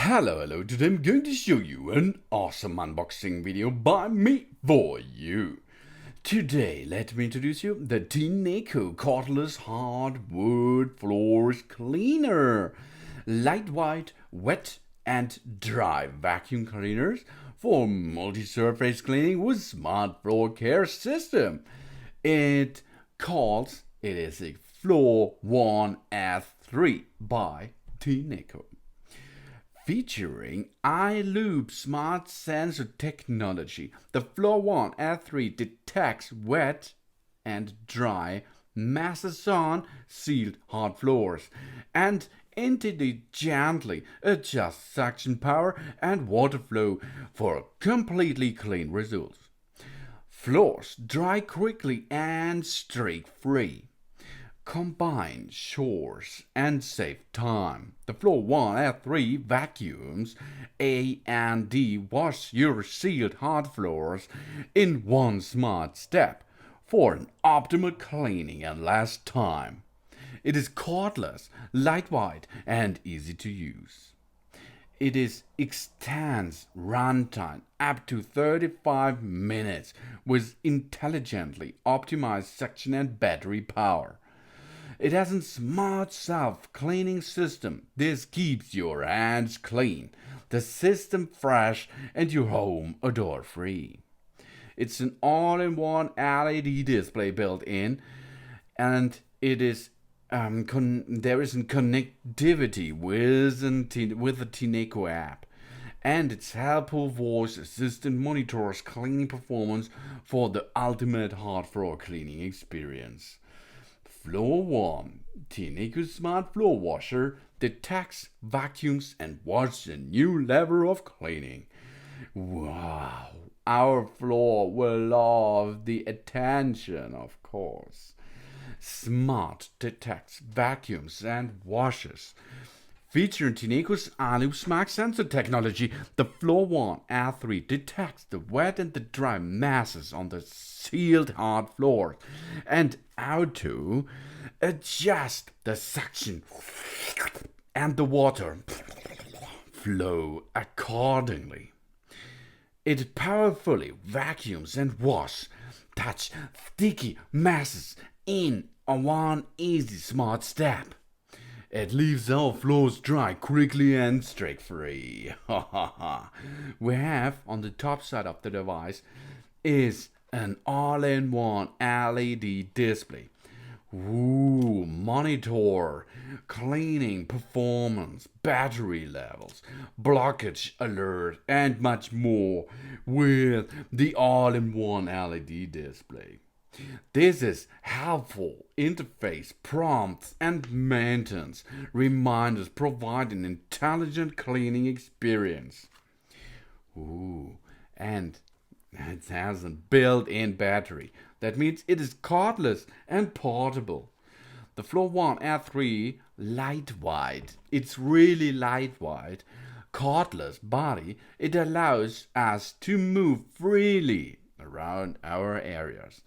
Hello, today I'm going to show you an awesome unboxing video by me for you. Today, let me introduce you the TINECO Cordless Hardwood Floors Cleaner. Lightweight, wet and dry vacuum cleaners for multi-surface cleaning with smart floor care system. It is a Floor 1 S3 by TINECO. Featuring iLoop smart sensor technology, the Floor 1 S3 detects wet and dry masses on sealed hard floors and intelligently adjusts suction power and water flow for completely clean results. Floors dry quickly and streak-free. Combine chores and save time. The Floor 1 S3 vacuums A and D wash your sealed hard floors in one smart step for an optimal cleaning and less time. It is cordless, lightweight, and easy to use. It extends runtime up to 35 minutes with intelligently optimized suction and battery power. It has a smart self-cleaning system. This keeps your hands clean, the system fresh, and your home odor-free. It's an all-in-one LED display built in, and there is a connectivity with the TINECO app. And its helpful voice assistant monitors cleaning performance for the ultimate hard floor cleaning experience. Floor 1 TINECO Smart Floor Washer detects, vacuums, and washes a new level of cleaning. Wow, our floor will love the attention, of course. Smart detects, vacuums, and washes. Featuring TINECO's iLoop smart sensor technology, the Floor 1 S3 detects the wet and the dry masses on the sealed hard floors and auto adjust the suction and the water flow accordingly. It powerfully vacuums and washes touch sticky masses in one easy smart step. It leaves our floors dry quickly and streak-free. We have on the top side of the device is an all-in-one LED display. Monitor, cleaning performance, battery levels, blockage alert, and much more with the all-in-one LED display. This is helpful interface prompts and maintenance reminders provide an intelligent cleaning experience. And it has a built-in battery. That means it is cordless and portable. The Floor 1 S3 lightweight. It's really lightweight. Cordless body. It allows us to move freely around our areas.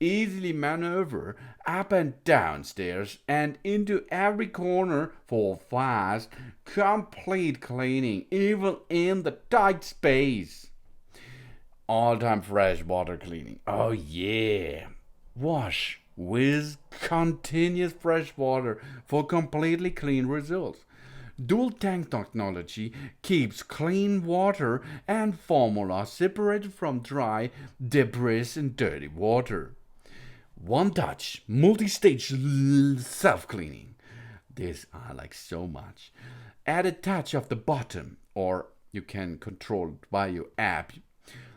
Easily maneuver up and down stairs and into every corner for fast, complete cleaning, even in the tight space. All-time fresh water cleaning. Oh yeah. Wash with continuous fresh water for completely clean results. Dual tank technology keeps clean water and formula separated from dry, debris, and dirty water. One touch, multi-stage self-cleaning. This I like so much. Add a touch of the bottom, or you can control it by your app.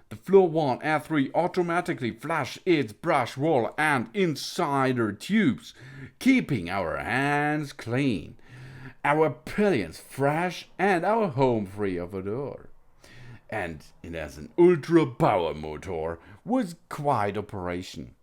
The Floor 1 S3 automatically flush its brush roll and insider tubes, keeping our hands clean, our pillions fresh, and our home free of odor. And it has an ultra power motor with quiet operation.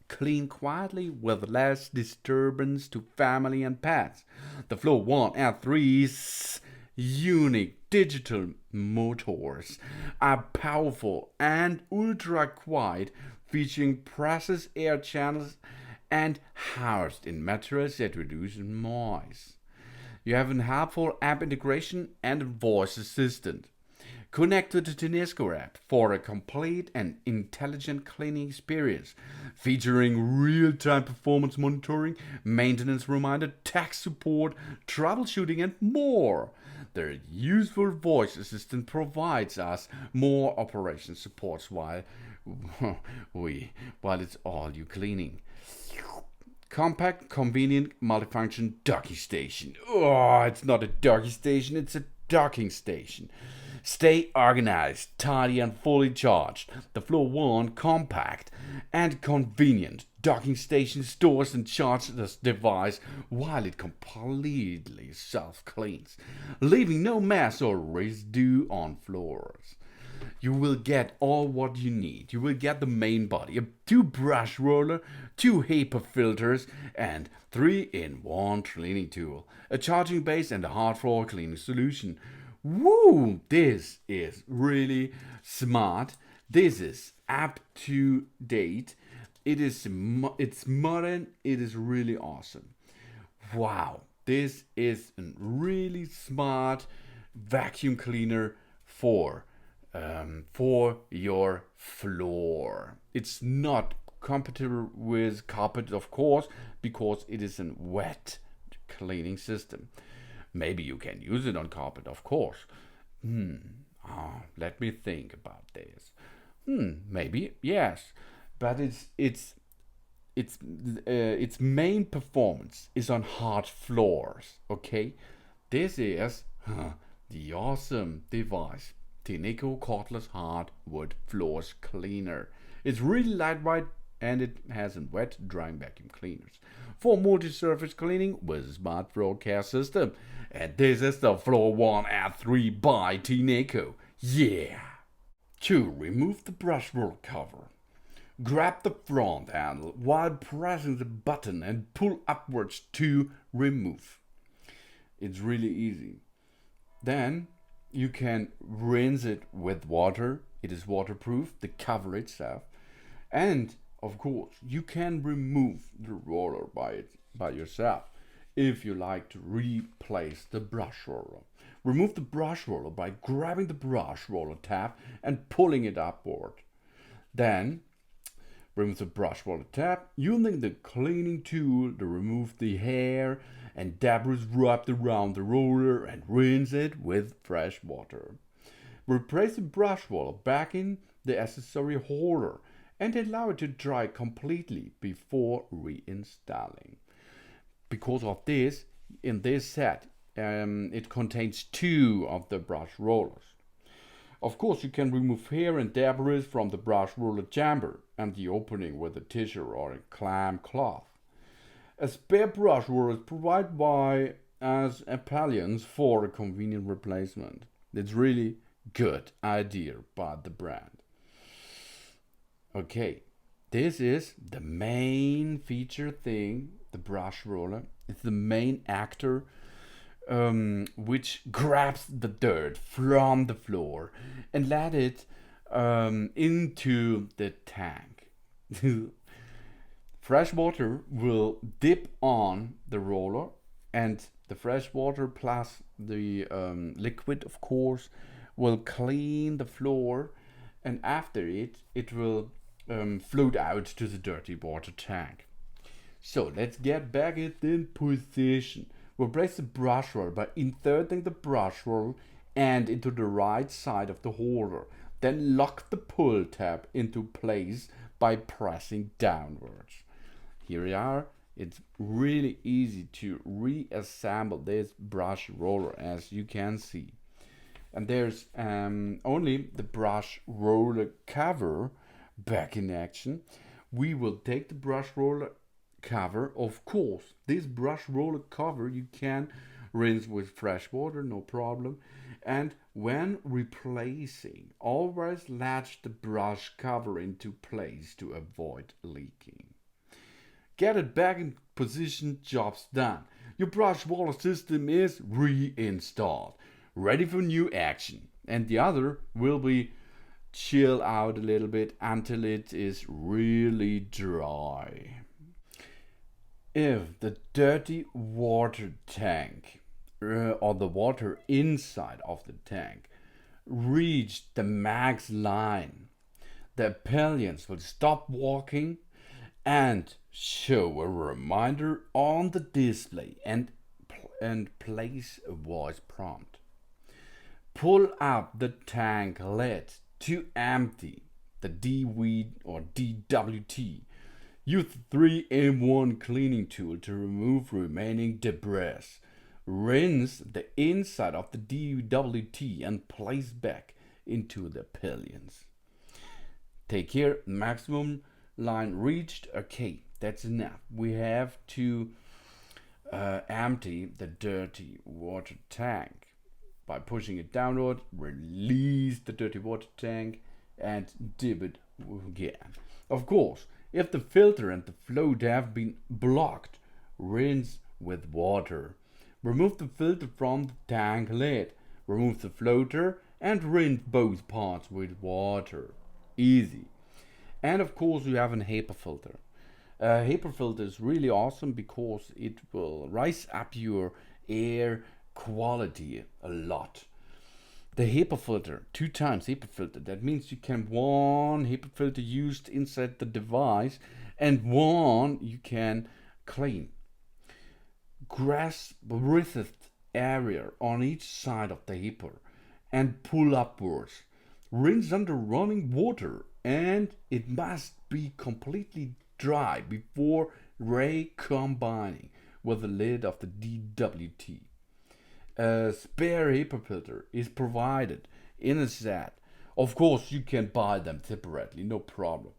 Clean quietly with less disturbance to family and pets. The Floor 1 S3's unique digital motors are powerful and ultra quiet, featuring process air channels and housed in materials that reduce noise. You have a helpful app integration and a voice assistant. Connect to the TINECO app for a complete and intelligent cleaning experience, featuring real-time performance monitoring, maintenance reminder, tech support, troubleshooting, and more. Their useful voice assistant provides us more operation supports while it's all you cleaning. Compact, convenient, multifunction docking station. Oh, it's not a docking station, it's a docking station. Stay organized, tidy, and fully charged. The Floor 1 compact and convenient docking station stores and charges this device while it completely self-cleans, leaving no mess or residue on floors. You will get all what you need. You will get the main body, a 2 brush roller, 2 HEPA filters, and 3-in-1 cleaning tool, a charging base, and a hard floor cleaning solution. Woo! This is really smart. This is up to date. It's modern. It is really awesome. Wow! This is a really smart vacuum cleaner for your floor. It's not compatible with carpet, of course, because it is a wet cleaning system. Maybe you can use it on carpet, of course. Let me think about this. Maybe yes, but its main performance is on hard floors. Okay, this is the awesome device, TINECO Cordless Hardwood Floors Cleaner. It's really lightweight and it has a wet drying vacuum cleaners for multi-surface cleaning with a smart floor care system. And this is the Floor 1 R3 by TINECO. Yeah! To remove the brush roller cover, grab the front handle while pressing the button and pull upwards to remove. It's really easy. Then you can rinse it with water. It is waterproof, the cover itself. And of course, you can remove the roller by yourself if you like to replace the brush roller. Remove the brush roller by grabbing the brush roller tab and pulling it upward. Then remove the brush roller tab using the cleaning tool to remove the hair and debris wrapped around the roller and rinse it with fresh water. Replace the brush roller back in the accessory holder and allow it to dry completely before reinstalling. Because of this, in this set, it contains 2 of the brush rollers. Of course, you can remove hair and debris from the brush roller chamber and the opening with a tissue or a clam cloth. A spare brush roller is provided by as appliance for a convenient replacement. It's really good idea by the brand. Okay, this is the main feature thing, the brush roller. It's the main actor which grabs the dirt from the floor and let it into the tank. Fresh water will dip on the roller, and the fresh water plus the liquid, of course, will clean the floor, and after it will float out to the dirty water tank. So let's get back it in position. We'll place the brush roller by inserting the brush roller and into the right side of the holder. Then lock the pull tab into place by pressing downwards. Here we are. It's really easy to reassemble this brush roller, as you can see. And there's only the brush roller cover back in action. We will take the brush roller cover. Of course, this brush roller cover you can rinse with fresh water, no problem. And when replacing, always latch the brush cover into place to avoid leaking. Get it back in position, job's done. Your brush roller system is reinstalled, ready for new action. And the other will be chill out a little bit until it is really dry. If the dirty water tank or the water inside of the tank reach the max line, the pillions will stop walking and show a reminder on the display and place a voice prompt. Pull up the tank lid to empty the DV or DWT. Use the 3-in-1 cleaning tool to remove remaining debris. Rinse the inside of the DWT and place back into the pillions. Take care, maximum line reached. Okay, that's enough. We have to empty the dirty water tank. By pushing it downward, release the dirty water tank and dip it again. Of course, if the filter and the float have been blocked, rinse with water. Remove the filter from the tank lid. Remove the floater and rinse both parts with water. Easy. And of course you have a HEPA filter. HEPA filter is really awesome because it will rise up your air quality a lot. The HEPA filter, 2 times HEPA filter, that means you can one HEPA filter used inside the device and one you can clean. Grasp the breathed area on each side of the HEPA and pull upwards. Rinse under running water and it must be completely dry before recombining with the lid of the DWT. A spare HEPA filter is provided in a set. Of course, you can buy them separately, no problem.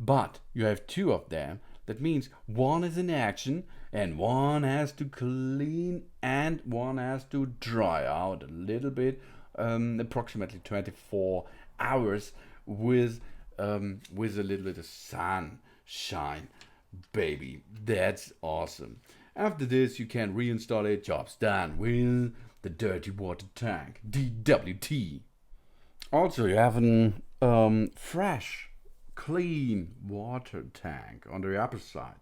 But you have 2 of them. That means one is in action and one has to clean and one has to dry out a little bit, approximately 24 hours with a little bit of sunshine. Baby, that's awesome. After this, you can reinstall it. Job's done with the dirty water tank, DWT. Also, you have a fresh, clean water tank on the upper side.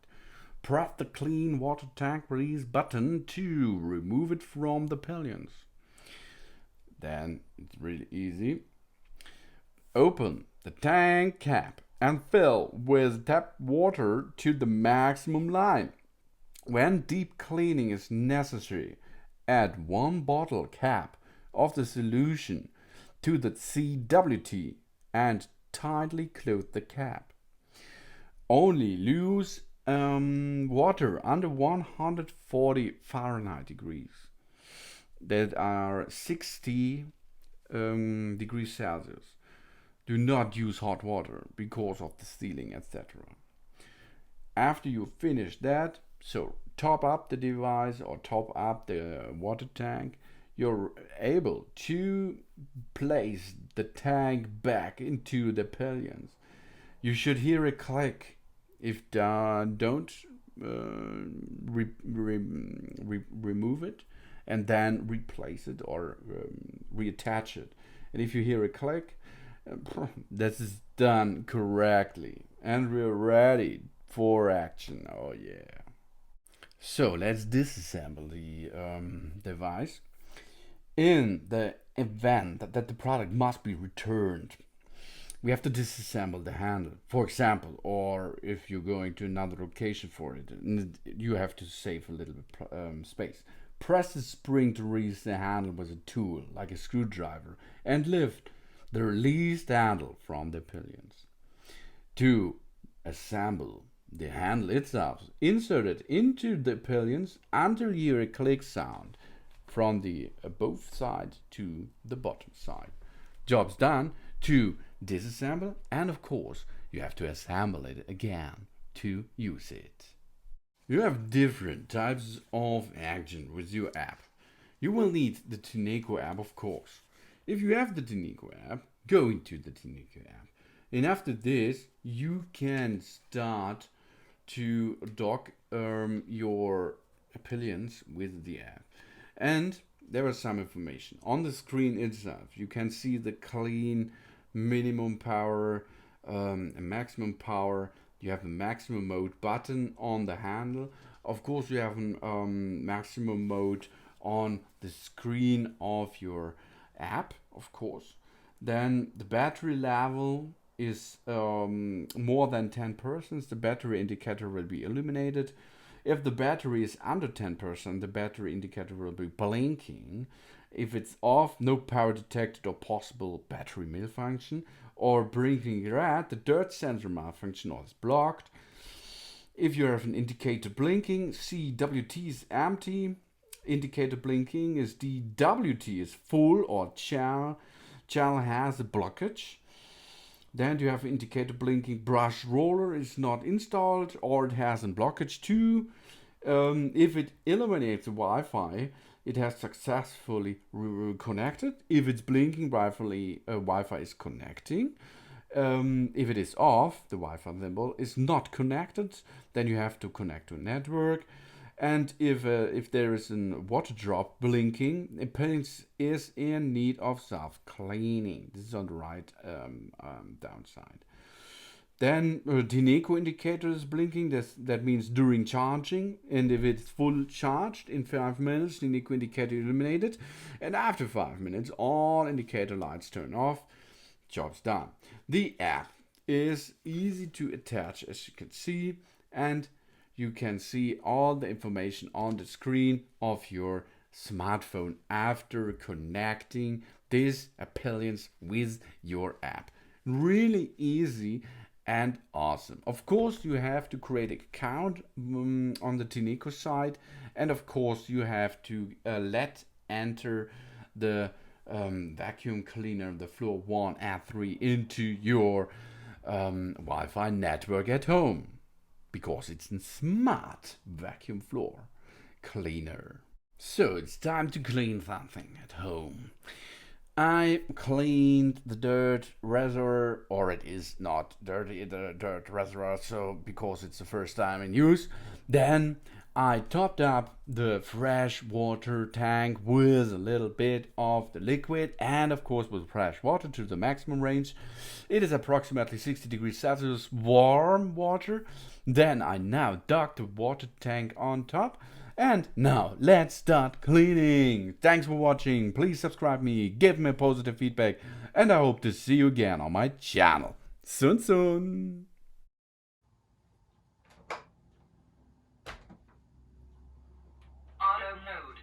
Press the clean water tank release button to remove it from the pillions. Then it's really easy. Open the tank cap and fill with tap water to the maximum line. When deep cleaning is necessary, add 1 bottle cap of the solution to the CWT and tightly close the cap. Only use water under 140 Fahrenheit degrees. That are 60 degrees Celsius. Do not use hot water because of the sealing, etc. After you finish that, so top up the device or top up the water tank, you're able to place the tank back into the pillions. You should hear a click. If don't remove it and then replace it or reattach it. And if you hear a click, this is done correctly and we're ready for action. Oh yeah. So let's disassemble the device. In the event that the product must be returned, we have to disassemble the handle, for example, or if you're going to another location for it, you have to save a little bit space. Press the spring to release the handle with a tool, like a screwdriver, and lift the released handle from the pillions. To assemble the handle itself, insert it into the pillions until you hear a click sound from the above side to the bottom side. Job's done. To disassemble, and of course you have to assemble it again to use it. You have different types of action with your app. You will need the TINECO app, of course. If you have the TINECO app, go into the TINECO app, and after this you can start to dock your pillions with the app. And there is some information on the screen itself. You can see the clean minimum power, maximum power. You have a maximum mode button on the handle. Of course, you have a maximum mode on the screen of your app, of course. Then the battery level is more than 10%, the battery indicator will be illuminated. If the battery is under 10%, the battery indicator will be blinking. If it's off, no power detected or possible battery malfunction, or blinking red, the dirt sensor malfunction or is blocked. If you have an indicator blinking, CWT is empty. Indicator blinking is DWT is full or channel has a blockage. Then you have indicator blinking brush roller is not installed or it has a blockage too. If it illuminates the Wi-Fi, it has successfully connected. If it's blinking, Wi-Fi is connecting. If it is off, the Wi-Fi symbol is not connected, then you have to connect to a network. And if there is a water drop blinking, appearance is in need of self-cleaning. This is on the right downside. Then TINECO indicator is blinking. That means during charging. And if it's full charged in 5 minutes, TINECO indicator illuminated. And after 5 minutes, all indicator lights turn off. Job's done. The app is easy to attach, as you can see, and you can see all the information on the screen of your smartphone after connecting this appliance with your app. Really easy and awesome. Of course, you have to create an account on the TINECO side, and of course, you have to enter the vacuum cleaner, the floor 1 and 3 into your Wi-Fi network at home, because it's a smart vacuum floor cleaner. So it's time to clean something at home. I cleaned the dirt reservoir, or it is not dirty, the dirt reservoir, so because it's the first time in use. Then I topped up the fresh water tank with a little bit of the liquid and of course with fresh water to the maximum range. It is approximately 60 degrees Celsius warm water. Then I now dock the water tank on top. And now let's start cleaning. Thanks for watching. Please subscribe me, give me positive feedback, and I hope to see you again on my channel. Soon. Auto mode.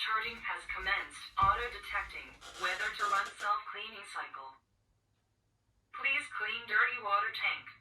Charging has commenced. Auto-detecting whether to run self-cleaning cycle. Please clean dirty water tank.